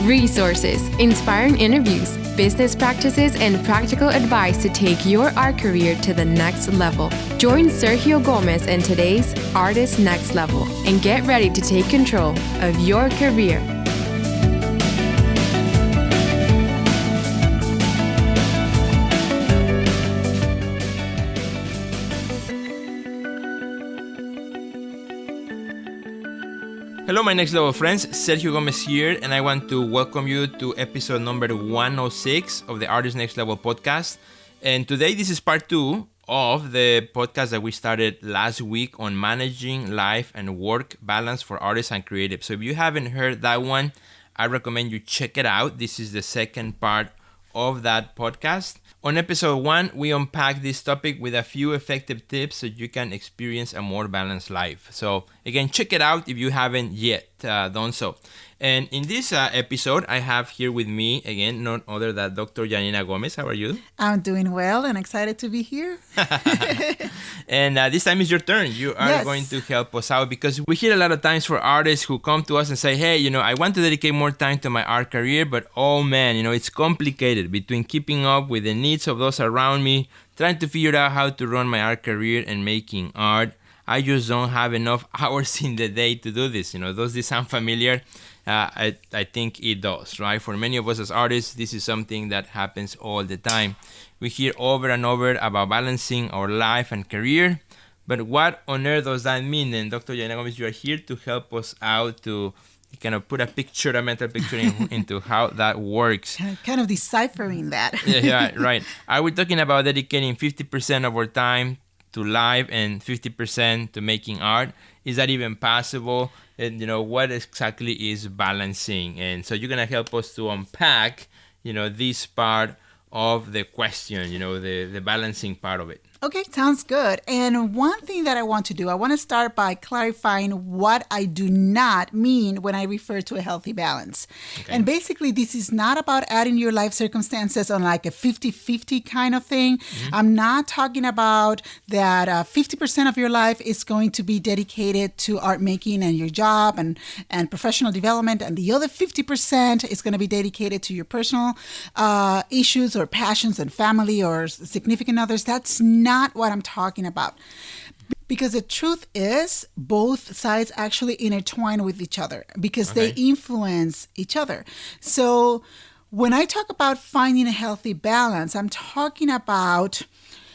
resources, inspiring interviews, business practices, and practical advice to take your art career to the next level. Join Sergio Gomez in today's Artist Next Level and get ready to take control of your career. Hello, my next level friends. Sergio Gomez here, and I want to welcome you to episode number 106 of the Artist Next Level podcast. And today, this is part 2 of the podcast that we started last week on managing life and work balance for artists and creatives. So if you haven't heard that one, I recommend you check it out. This is the second part of that podcast. On episode 1, we unpack this topic with a few effective tips so you can experience a more balanced life. So again, check it out if you haven't yet done so. And in this episode, I have here with me, again, none other than Dr. Yanina Gomez. How are you? I'm doing well and excited to be here. And this time is your turn. You are going to help us out because we hear a lot of times for artists who come to us and say, hey, I want to dedicate more time to my art career, but oh man, it's complicated between keeping up with the needs of those around me, trying to figure out how to run my art career and making art. I just don't have enough hours in the day to do this. Does this sound familiar? I think it does, right? For many of us as artists, this is something that happens all the time. We hear over and over about balancing our life and career, but what on earth does that mean? And Dr. Yanina Gomez, you are here to help us out to kind of put a mental picture into how that works. Kind of deciphering that. Yeah, right. Are we talking about dedicating 50% of our time to live and 50% to making art? Is that even possible? And what exactly is balancing? And so you're gonna help us to unpack this part of the question, the balancing part of it. Okay, sounds good. And one thing that I want to do, I want to start by clarifying what I do not mean when I refer to a healthy balance. Okay. And basically, this is not about adding your life circumstances on like a 50-50 kind of thing. Mm-hmm. I'm not talking about that 50% of your life is going to be dedicated to art making and your job and professional development, and the other 50% is going to be dedicated to your personal issues or passions and family or significant others. That's not what I'm talking about. Because the truth is, both sides actually intertwine with each other because they influence each other. So when I talk about finding a healthy balance, I'm talking about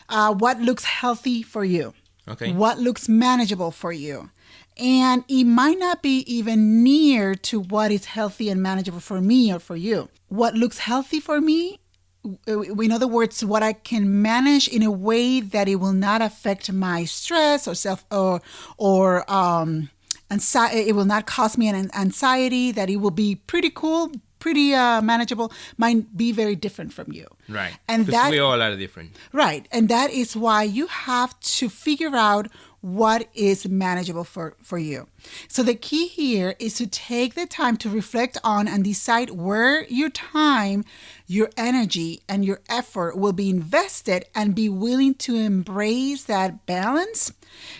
what looks healthy for you, what looks manageable for you. And it might not be even near to what is healthy and manageable for me or for you. What looks healthy for me, in other words, what I can manage in a way that it will not affect my stress or anxiety. It will not cause me an anxiety. That it will be pretty cool, pretty manageable. Might be very different from you. Right. And because we all are different. Right. And that is why you have to figure out what is manageable for you. So the key here is to take the time to reflect on and decide where your time, your energy, and your effort will be invested, and be willing to embrace that balance,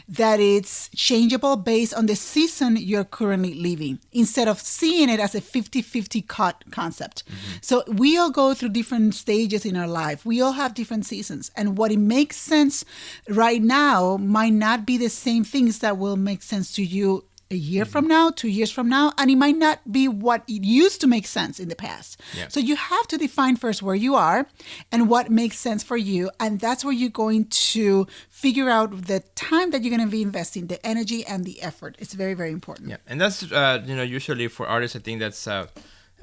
that it's changeable based on the season you're currently living, instead of seeing it as a 50-50 concept. Mm-hmm. So we all go through different stages in our life. We all have different seasons. And what it makes sense right now might not be the same things that will make sense to you a year from now, 2 years from now, and it might not be what it used to make sense in the past. Yeah. So you have to define first where you are and what makes sense for you, and that's where you're going to figure out the time that you're going to be investing, the energy and the effort. It's very, very important. Yeah, and that's usually for artists, I think that's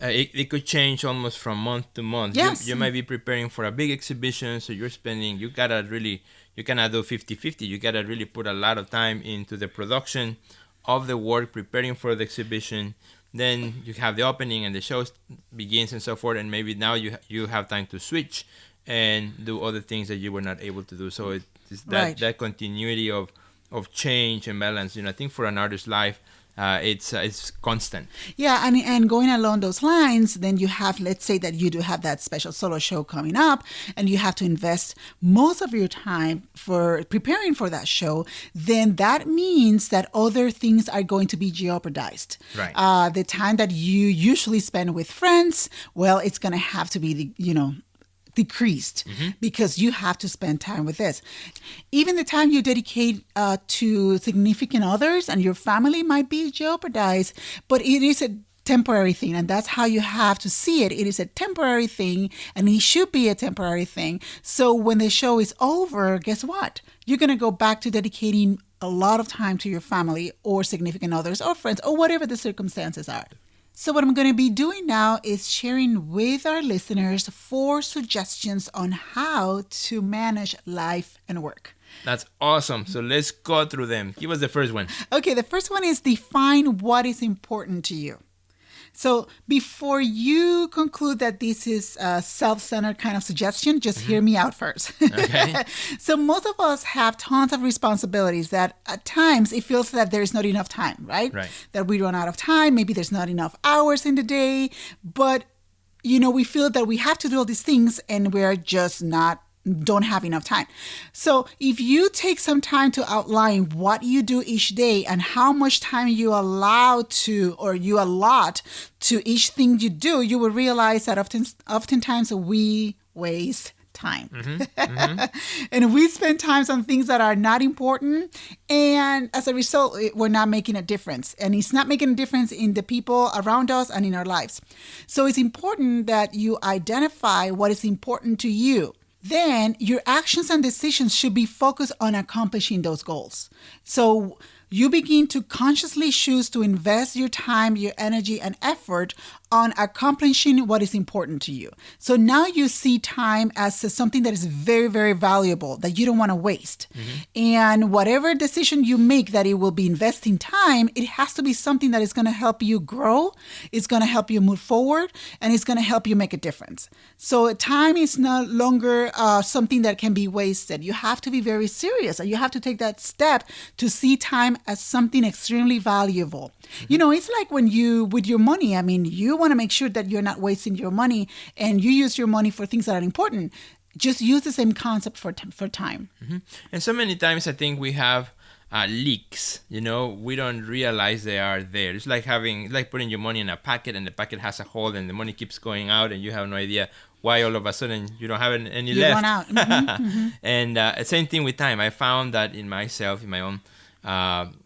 it could change almost from month to month. Yes. You might be preparing for a big exhibition, so you cannot do 50-50. You gotta really put a lot of time into the production of the work, preparing for the exhibition. Then you have the opening and the show begins and so forth, and maybe now you have time to switch and do other things that you were not able to do. So it's that continuity of change and balance. I think for an artist's life, it's constant. Yeah, and going along those lines, then you have, let's say that you do have that special solo show coming up, and you have to invest most of your time for preparing for that show, then that means that other things are going to be jeopardized. Right. The time that you usually spend with friends, well, it's going to have to be, decreased because you have to spend time with this. Even the time you dedicate to significant others and your family might be jeopardized, but it is a temporary thing, and that's how you have to see it. It is a temporary thing, and it should be a temporary thing. So when the show is over, guess what? You're going to go back to dedicating a lot of time to your family or significant others or friends or whatever the circumstances are. So what I'm going to be doing now is sharing with our listeners 4 suggestions on how to manage life and work. That's awesome. So let's go through them. Give us the first one. Okay, the first one is define what is important to you. So before you conclude that this is a self-centered kind of suggestion, just hear me out first. Okay. So most of us have tons of responsibilities that at times it feels that there's not enough time, right? Right. That we run out of time. Maybe there's not enough hours in the day, but we feel that we have to do all these things and we're just don't have enough time. So if you take some time to outline what you do each day and how much time you allot to each thing you do, you will realize that oftentimes we waste time. And we spend times on things that are not important. And as a result, we're not making a difference. And it's not making a difference in the people around us and in our lives. So it's important that you identify what is important to you. Then your actions and decisions should be focused on accomplishing those goals. So you begin to consciously choose to invest your time, your energy, and effort on accomplishing what is important to you. So now you see time as something that is very, very valuable that you don't want to waste. And whatever decision you make that it will be investing time, it has to be something that is going to help you grow, it's going to help you move forward, and it's going to help you make a difference. So time is no longer something that can be wasted. You have to be very serious, and you have to take that step to see time as something extremely valuable. It's like when with your money, you want to make sure that you're not wasting your money and you use your money for things that are important. Just use the same concept for time. And so many times I think we have leaks, we don't realize they are there. It's like putting your money in a packet and the packet has a hole and the money keeps going out and you have no idea why all of a sudden you don't have any you left. Run out. And same thing with time. I found that in myself, in my own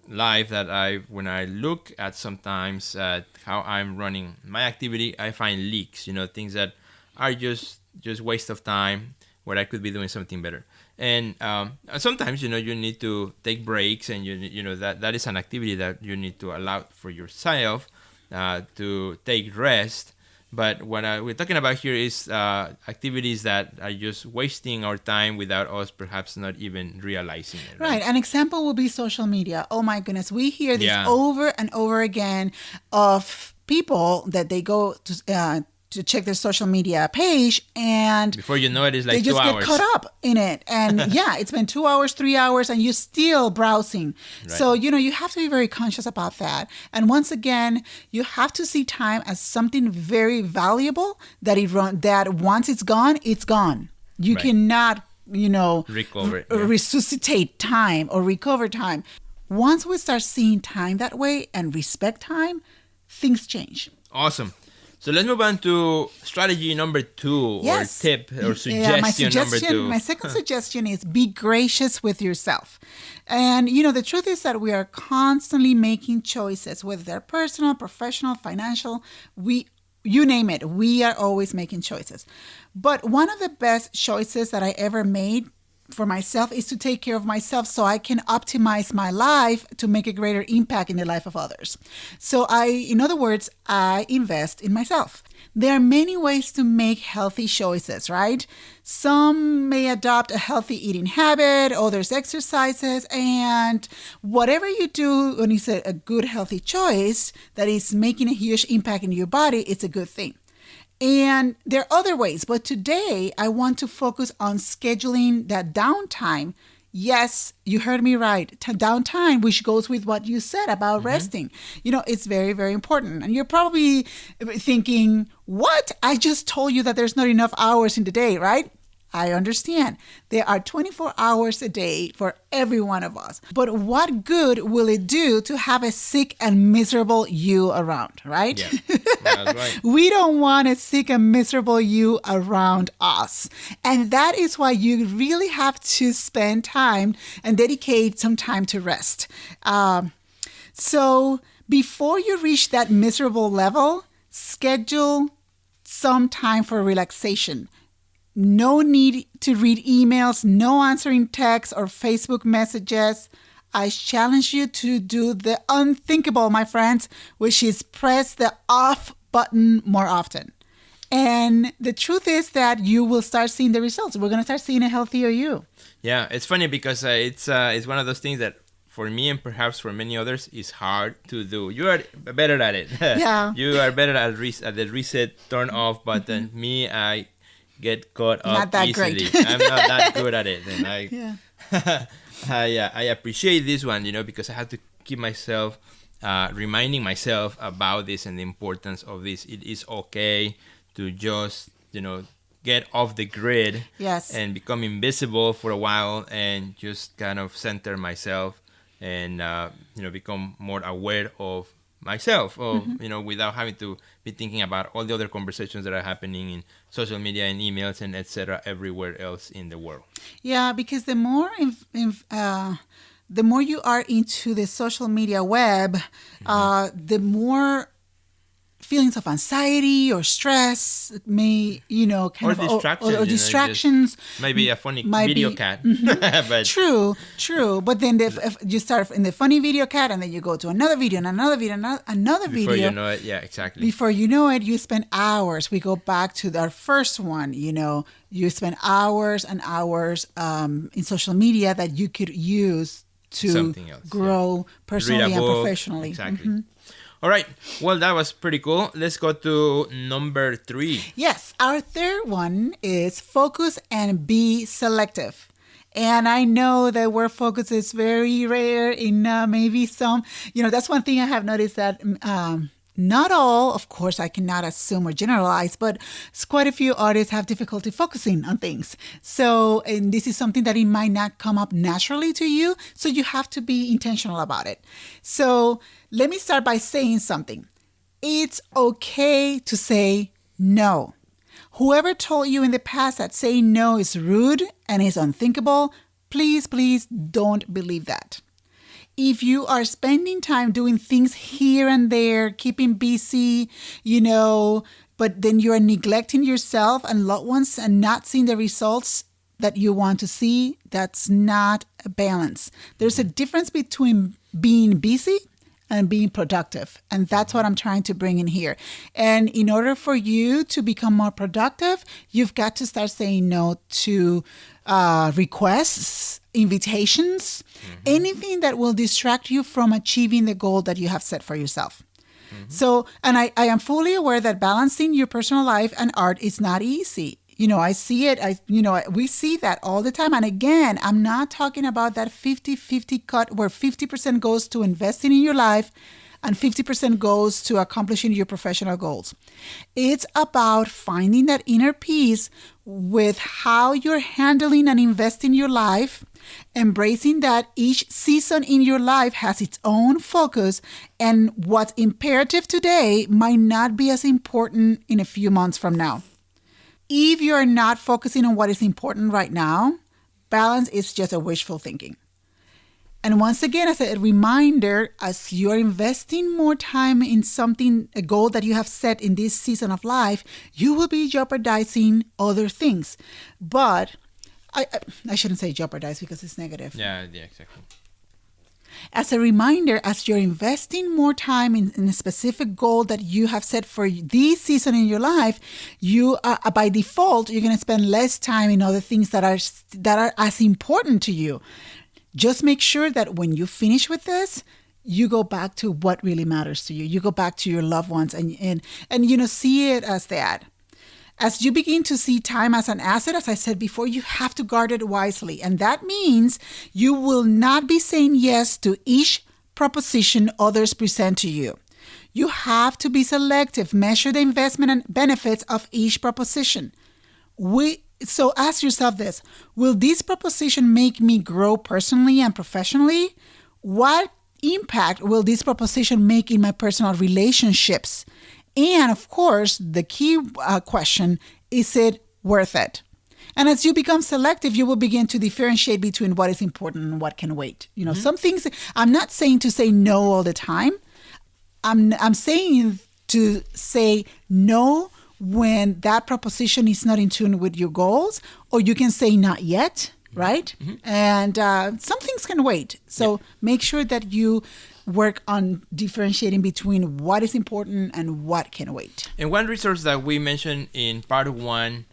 life, that when I look at sometimes at how I'm running my activity, I find leaks, things that are just waste of time where I could be doing something better. And sometimes, you need to take breaks, and that is an activity that you need to allow for yourself to take rest. But what we're talking about here is activities that are just wasting our time without us perhaps not even realizing it. Right. An example will be social media. Oh my goodness. We hear this over and over again of people that they go to check their social media page, and before you know it, it's like they just 2 get hours. caught up in it. And it's been 2 hours, 3 hours, and you're still browsing. Right. So, you have to be very conscious about that. And once again, you have to see time as something very valuable that once it's gone, it's gone. You cannot, recover it, resuscitate time or recover time. Once we start seeing time that way and respect time, things change. Awesome. So let's move on to strategy number 2, or tip or suggestion number 2. My second suggestion is be gracious with yourself. And, the truth is that we are constantly making choices, whether they're personal, professional, financial, you name it. We are always making choices. But one of the best choices that I ever made for myself is to take care of myself so I can optimize my life to make a greater impact in the life of others. So in other words, I invest in myself. There are many ways to make healthy choices, right? Some may adopt a healthy eating habit, others exercises, and whatever you do when it's a good healthy choice that is making a huge impact in your body, it's a good thing. And there are other ways, but today I want to focus on scheduling that downtime Yes, you heard me right. Downtime, which goes with what you said about resting. It's very, very important. And you're probably thinking, what? I just told you that there's not enough hours in the day, right? I understand. There are 24 hours a day for every one of us. But what good will it do to have a sick and miserable you around, right? Yeah, that's right. We don't want a sick and miserable you around us. And that is why you really have to spend time and dedicate some time to rest. So before you reach that miserable level, schedule some time for relaxation. No need to read emails, no answering texts or Facebook messages. I challenge you to do the unthinkable, my friends, which is press the off button more often. And the truth is that you will start seeing the results. We're going to start seeing a healthier you. Yeah, it's funny because it's one of those things that for me and perhaps for many others is hard to do. You are better at it. Yeah. You are better at the reset, turn off button. Me, I get caught up Not that easily. great. I'm not that good at it. And I appreciate this one, because I have to keep myself reminding myself about this and the importance of this. It is okay to just, get off the grid. Yes. And become invisible for a while and just kind of center myself and, become more aware of myself, without having to be thinking about all the other conversations that are happening in social media and emails and etc. everywhere else in the world. Yeah, because the more you are into the social media web, the more feelings of anxiety or stress may, kind or distractions. Or distractions. Maybe a funny video cat. But True. But then if you start in the funny video cat and then you go to another video and another video and another video. Before you know it, yeah, exactly. Before you know it, you spend hours. We go back to our first one, you spend hours and hours in social media that you could use to grow personally and professionally. Exactly. All right. Well, that was pretty cool. Let's go to number 3. Yes. Our third one is focus and be selective. And I know that word focus is very rare in maybe some, that's one thing I have noticed that not all, of course, I cannot assume or generalize, but quite a few artists have difficulty focusing on things. So, and this is something that it might not come up naturally to you. So you have to be intentional about it. So let me start by saying something. It's okay to say no. Whoever told you in the past that saying no is rude and is unthinkable, please don't believe that. If you are spending time doing things here and there, keeping busy, but then you are neglecting yourself and loved ones and not seeing the results that you want to see, that's not a balance. There's a difference between being busy and being productive. And that's what I'm trying to bring in here. And in order for you to become more productive, you've got to start saying no to requests, invitations, anything that will distract you from achieving the goal that you have set for yourself. So, and I am fully aware that balancing your personal life and art is not easy. I see it. We see that all the time. And again, I'm not talking about that 50-50 cut where 50% goes to investing in your life and 50% goes to accomplishing your professional goals. It's about finding that inner peace with how you're handling and investing your life, embracing that each season in your life has its own focus, and what's imperative today might not be as important in a few months from now. If you're not focusing on what is important right now, balance is just a wishful thinking. And once again, as a reminder, as you're investing more time in something, a goal that you have set in this season of life, you will be jeopardizing other things. But I shouldn't say jeopardize because it's negative. Yeah, exactly. As a reminder, as you're investing more time in a specific goal that you have set for this season in your life, you by default, you're going to spend less time in other things that are as important to you. Just make sure that when you finish with this, you go back to what really matters to you. You go back to your loved ones and see it as that. As you begin to see time as an asset, as I said before, you have to guard it wisely. And that means you will not be saying yes to each proposition others present to you. You have to be selective, measure the investment and benefits of each proposition. So ask yourself this: will this proposition make me grow personally and professionally? What impact will this proposition make in my personal relationships? And of course, the key question, is it worth it? And as you become selective, you will begin to differentiate between what is important and what can wait. Some things, I'm not saying to say no all the time. I'm saying to say no when that proposition is not in tune with your goals, or you can say not yet, right? And some things can wait. So make sure that you work on differentiating between what is important and what can wait. And one resource that we mentioned in part one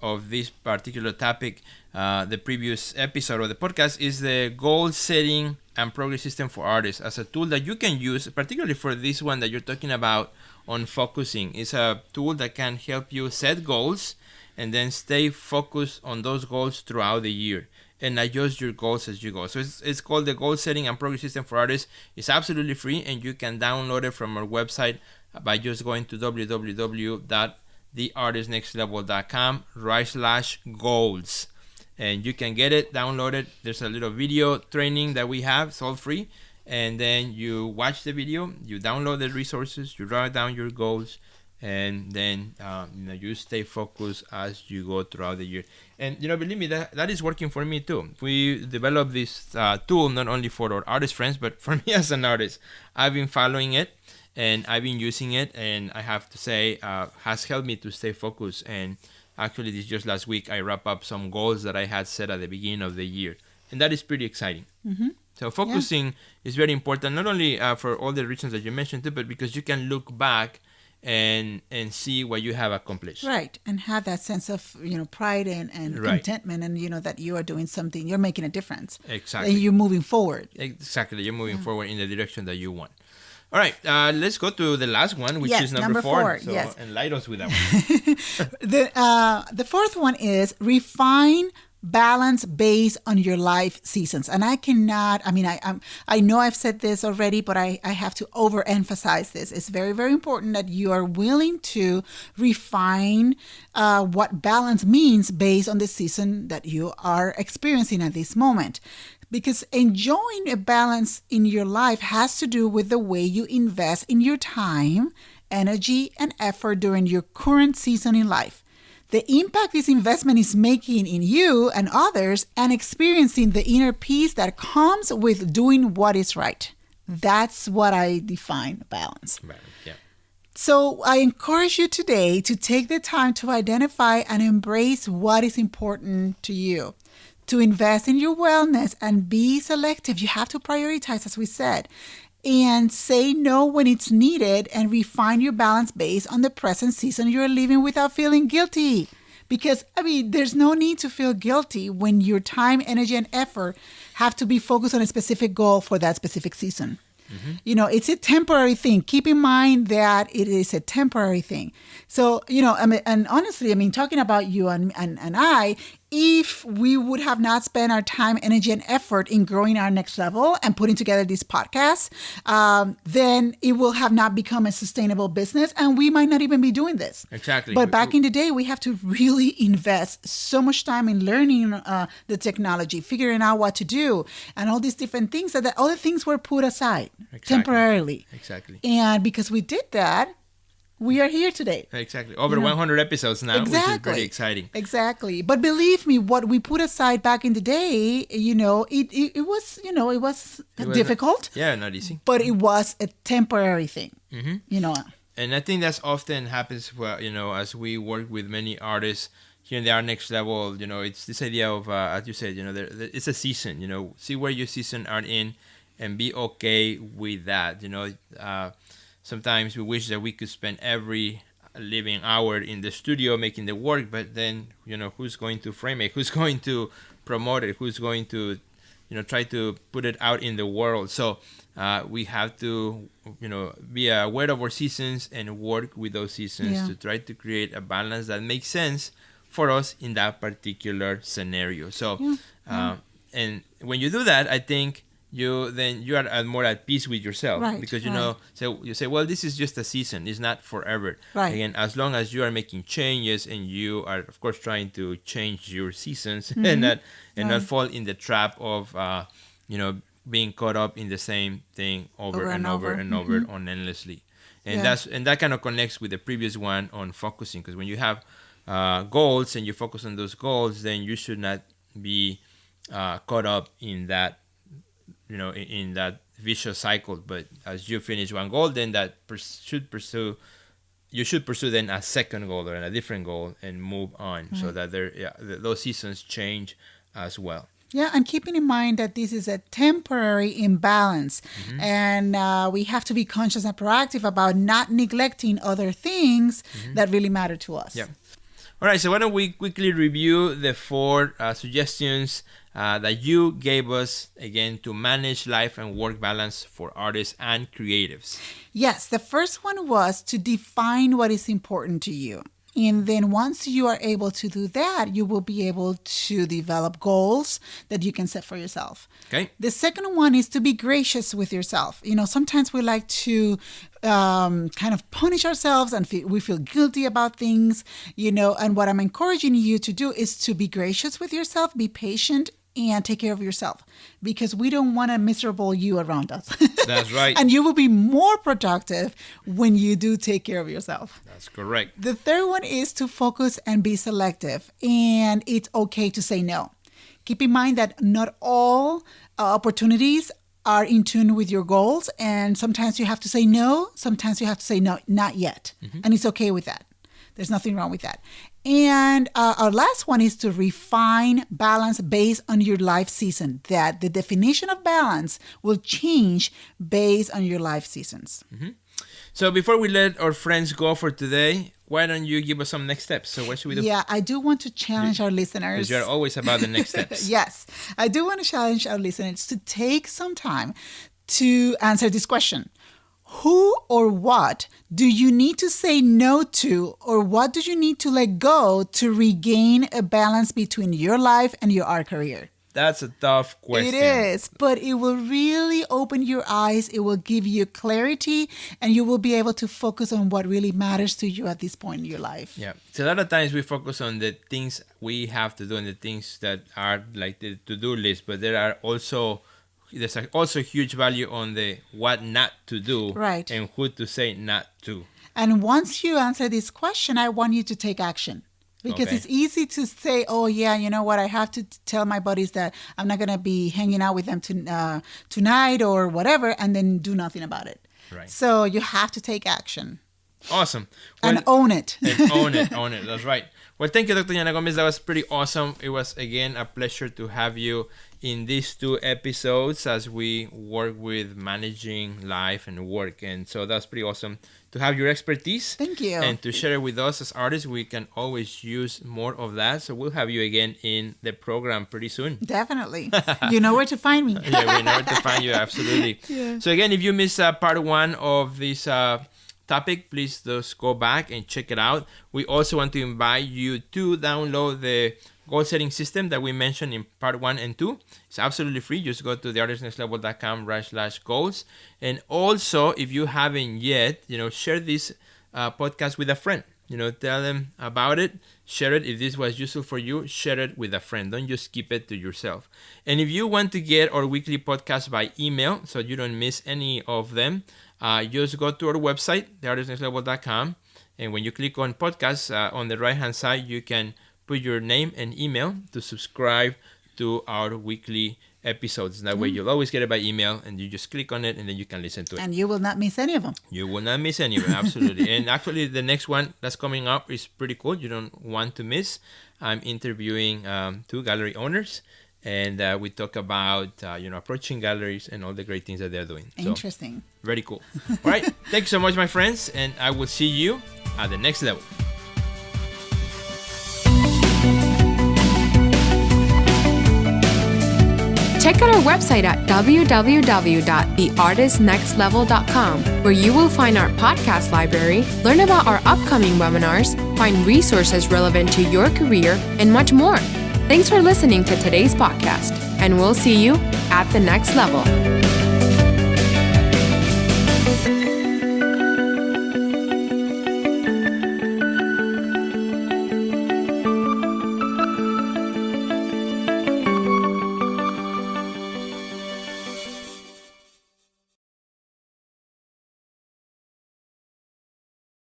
of this particular topic, the previous episode of the podcast, is the goal setting and progress system for artists, as a tool that you can use, particularly for this one that you're talking about on focusing. It's a tool that can help you set goals and then stay focused on those goals throughout the year and adjust your goals as you go. So it's called the Goal Setting and Progress System for Artists. It's absolutely free, and you can download it from our website by just going to www.theartistnextlevel.com/goals. And you can get it, download it. There's a little video training that we have. It's all free. And then you watch the video, you download the resources, you write down your goals, and then you stay focused as you go throughout the year. And believe me, that is working for me too. We developed this tool not only for our artist friends, but for me as an artist. I've been following it, and I've been using it, and I have to say, has helped me to stay focused. And actually, this just last week, I wrapped up some goals that I had set at the beginning of the year, and that is pretty exciting. So focusing is very important, not only for all the reasons that you mentioned too, but because you can look back and see what you have accomplished. Right. And have that sense of, pride and contentment, and, that you are doing something, you're making a difference. Exactly. And you're moving forward. Exactly. You're moving forward in the direction that you want. All right. Let's go to the last one, which is number four. So enlighten us with that one. The fourth one is refine balance based on your life seasons. And I know I've said this already, but I have to overemphasize this. It's very, very important that you are willing to refine what balance means based on the season that you are experiencing at this moment. Because enjoying a balance in your life has to do with the way you invest in your time, energy, and effort during your current season in life. The impact this investment is making in you and others, and experiencing the inner peace that comes with doing what is right. That's what I define balance. Right. Yeah. So I encourage you today to take the time to identify and embrace what is important to you, to invest in your wellness and be selective. You have to prioritize, as we said, and say no when it's needed, and refine your balance based on the present season you're living without feeling guilty. Because, there's no need to feel guilty when your time, energy, and effort have to be focused on a specific goal for that specific season. It's a temporary thing. Keep in mind that it is a temporary thing. So, and honestly, talking about you and I, if we would have not spent our time, energy, and effort in growing our next level and putting together this podcast, then it will have not become a sustainable business, and we might not even be doing this. Exactly. But back in the day, we have to really invest so much time in learning the technology, figuring out what to do, and all these different things, that other things were put aside temporarily. Exactly. And because we did that, we are here today. Exactly. Over 100 episodes now, which is very exciting. Exactly. But believe me, what we put aside back in the day, it was difficult. Not easy. But it was a temporary thing. And I think that's often happens, as we work with many artists here in the Art Next Level, it's this idea of, as you said, it's a season, see where your season are in and be okay with that. Sometimes we wish that we could spend every living hour in the studio making the work, but then, who's going to frame it? Who's going to promote it? Who's going to try to put it out in the world. So we have to, be aware of our seasons and work with those seasons to try to create a balance that makes sense for us in that particular scenario. So, and when you do that, I think you are more at peace with yourself, because so you say, well, this is just a season, it's not forever. Again, as long as you are making changes and you are, of course, trying to change your seasons and not fall in the trap of being caught up in the same thing over and over on endlessly. And that kind of connects with the previous one on focusing, because when you have goals and you focus on those goals, then you should not be caught up in that, in that vicious cycle. But as you finish one goal, then you should pursue then a second goal or a different goal and move on, so that those seasons change as well. Yeah, and keeping in mind that this is a temporary imbalance, and we have to be conscious and proactive about not neglecting other things that really matter to us. Yeah. All right, so why don't we quickly review the 4 suggestions that you gave us, again, to manage life and work balance for artists and creatives. Yes, the first one was to define what is important to you. And then once you are able to do that, you will be able to develop goals that you can set for yourself. Okay. The second one is to be gracious with yourself. Sometimes we like to kind of punish ourselves and we feel guilty about things, and what I'm encouraging you to do is to be gracious with yourself, be patient, and take care of yourself, because we don't want a miserable you around us. That's right. And you will be more productive when you do take care of yourself. That's correct. The third one is to focus and be selective, and it's okay to say no. Keep in mind that not all opportunities are in tune with your goals, and sometimes you have to say no, sometimes you have to say no, not yet. And it's okay with that. There's nothing wrong with that. And our last one is to refine balance based on your life season, that the definition of balance will change based on your life seasons. So before we let our friends go for today, why don't you give us some next steps? So what should we do? Yeah, I do want to challenge our listeners. Because you're always about the next steps. Yes, I do want to challenge our listeners to take some time to answer this question. Who or what do you need to say no to, or what do you need to let go to regain a balance between your life and your art career? That's a tough question. It is, but it will really open your eyes. It will give you clarity, and you will be able to focus on what really matters to you at this point in your life. Yeah. So a lot of times we focus on the things we have to do and the things that are like the to-do list, but there's also huge value on the what not to do, right, and who to say not to. And once you answer this question, I want you to take action. Because it's easy to say, oh, yeah, you know what, I have to tell my buddies that I'm not going to be hanging out with them tonight or whatever, and then do nothing about it. Right. So you have to take action. Awesome. And own it. Own it. That's right. Well, thank you, Dr. Yanina Gomez. That was pretty awesome. It was, again, a pleasure to have you in these 2 episodes as we work with managing life and work. And so that's pretty awesome to have your expertise. Thank you. And to share it with us as artists. We can always use more of that. So we'll have you again in the program pretty soon. Definitely. You know where to find me. Yeah, we know where to find you. Absolutely. Yeah. So again, if you missed part 1 of this topic, please just go back and check it out. We also want to invite you to download the goal setting system that we mentioned in part 1 and 2. It's absolutely free. Just go to theartistnextlevel.com/goals. And also, if you haven't yet, share this podcast with a friend. Tell them about it. Share it. If this was useful for you, share it with a friend. Don't just keep it to yourself. And if you want to get our weekly podcast by email so you don't miss any of them, just go to our website, theartistnextlevel.com. And when you click on podcasts, on the right-hand side, you can put your name and email to subscribe to our weekly episodes. That way you'll always get it by email, and you just click on it and then you can listen to it. And you will not miss any of them. You will not miss any of them, absolutely. And actually, the next one that's coming up is pretty cool. You don't want to miss. I'm interviewing 2 gallery owners, and we talk about approaching galleries and all the great things that they're doing. Interesting. So, very cool. All right. Thank you so much, my friends, and I will see you at the next level. Check out our website at www.theartistnextlevel.com, where you will find our podcast library, learn about our upcoming webinars, find resources relevant to your career, and much more. Thanks for listening to today's podcast, and we'll see you at the next level.